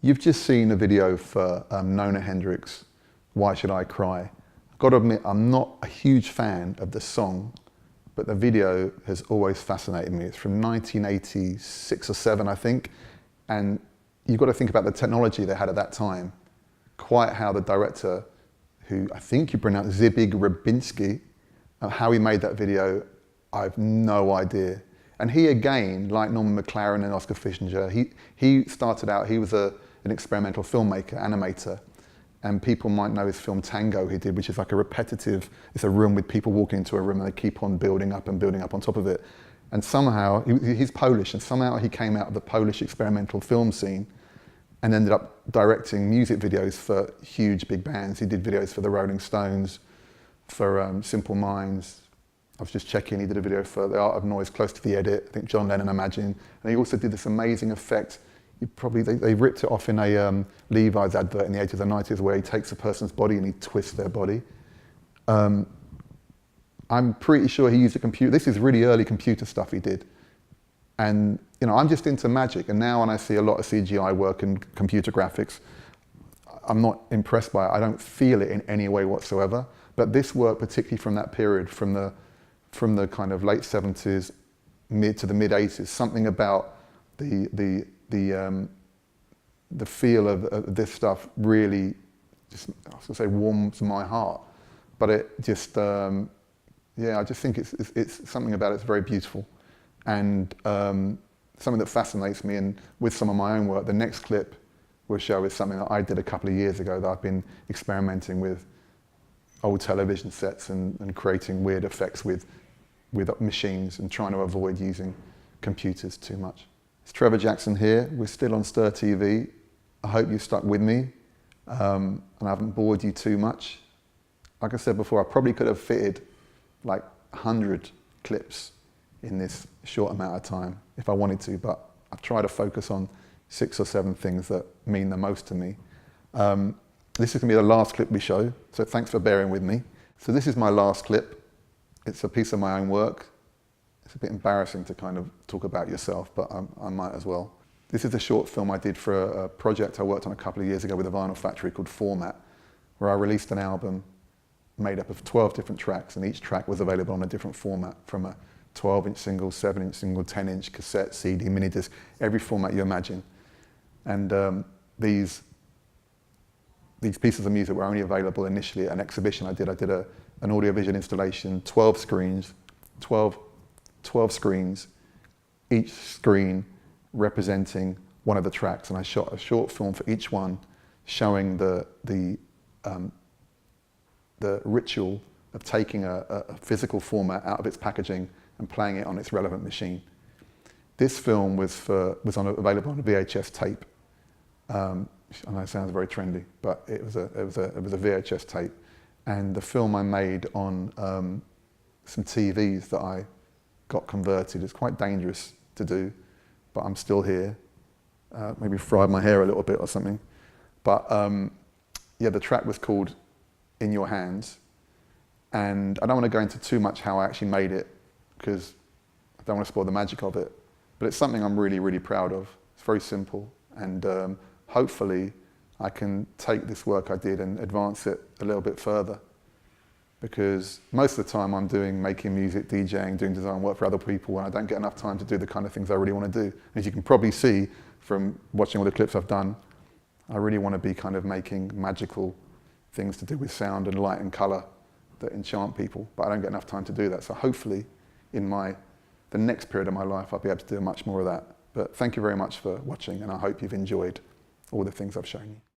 You've just seen a video for Nona Hendryx, Why Should I Cry? I've got to admit, I'm not a huge fan of the song, but the video has always fascinated me. It's from 1986 or 7, I think. And you've got to think about the technology they had at that time. Quite how the director, who I think you pronounce Zbig Rybinski, how he made that video, I've no idea. And he again, like Norman McLaren and Oscar Fischinger, he started out, he was an experimental filmmaker, animator. And people might know his film Tango he did, which is like a repetitive, it's a room with people walking into a room and they keep on building up and building up on top of it. And somehow, he's Polish, and somehow he came out of the Polish experimental film scene and ended up directing music videos for huge big bands. He did videos for the Rolling Stones, for Simple Minds. I was just checking, he did a video for The Art of Noise, Close to the Edit, I think John Lennon, Imagine. And he also did this amazing effect. They ripped it off in a Levi's advert in the 80s and 90s where he takes a person's body and he twists their body. I'm pretty sure he used a computer. This is really early computer stuff he did. And you know, I'm just into magic, and now when I see a lot of CGI work and computer graphics, I'm not impressed by it. I don't feel it in any way whatsoever. But this work, particularly from that period, from the kind of late 70s, mid to the mid 80s, something about the feel of this stuff really just, I was gonna say, warms my heart. But it just, yeah, I just think it's something about it's very beautiful. And something that fascinates me, and with some of my own work, the next clip we'll show is something that I did a couple of years ago that I've been experimenting with old television sets and creating weird effects with machines and trying to avoid using computers too much. It's Trevor Jackson here. We're still on STRRR TV. I hope you stuck with me and I haven't bored you too much. Like I said before, I probably could have fitted like 100 clips in this short amount of time if I wanted to, but I've tried to focus on 6 or 7 things that mean the most to me. This is going to be the last clip we show, so thanks for bearing with me. So this is my last clip. It's a piece of my own work. It's a bit embarrassing to kind of talk about yourself, but I might as well. This is a short film I did for a project I worked on a couple of years ago with a vinyl factory called Format, where I released an album made up of 12 different tracks, and each track was available on a different format, from a 12-inch single, 7-inch single, 10-inch cassette, CD, mini disc, every format you imagine. And these pieces of music were only available initially at an exhibition I did. I did an audiovisual installation, 12 screens, 12 screens, each screen representing one of the tracks, and I shot a short film for each one, showing the ritual of taking a physical format out of its packaging and playing it on its relevant machine. This film was available on a VHS tape. I know it sounds very trendy, but it was a VHS tape, and the film I made on some TVs that I got converted. It's quite dangerous to do, but I'm still here. Maybe fried my hair a little bit or something. But yeah, the track was called In Your Hands, and I don't want to go into too much how I actually made it, because I don't want to spoil the magic of it, but it's something I'm really, really proud of. It's very simple, and hopefully I can take this work I did and advance it a little bit further, because most of the time I'm making music, DJing, doing design work for other people, and I don't get enough time to do the kind of things I really want to do. As you can probably see from watching all the clips I've done, I really want to be kind of making magical things to do with sound and light and colour that enchant people, but I don't get enough time to do that. So hopefully in the next period of my life I'll be able to do much more of that. But thank you very much for watching, and I hope you've enjoyed all the things I've shown you.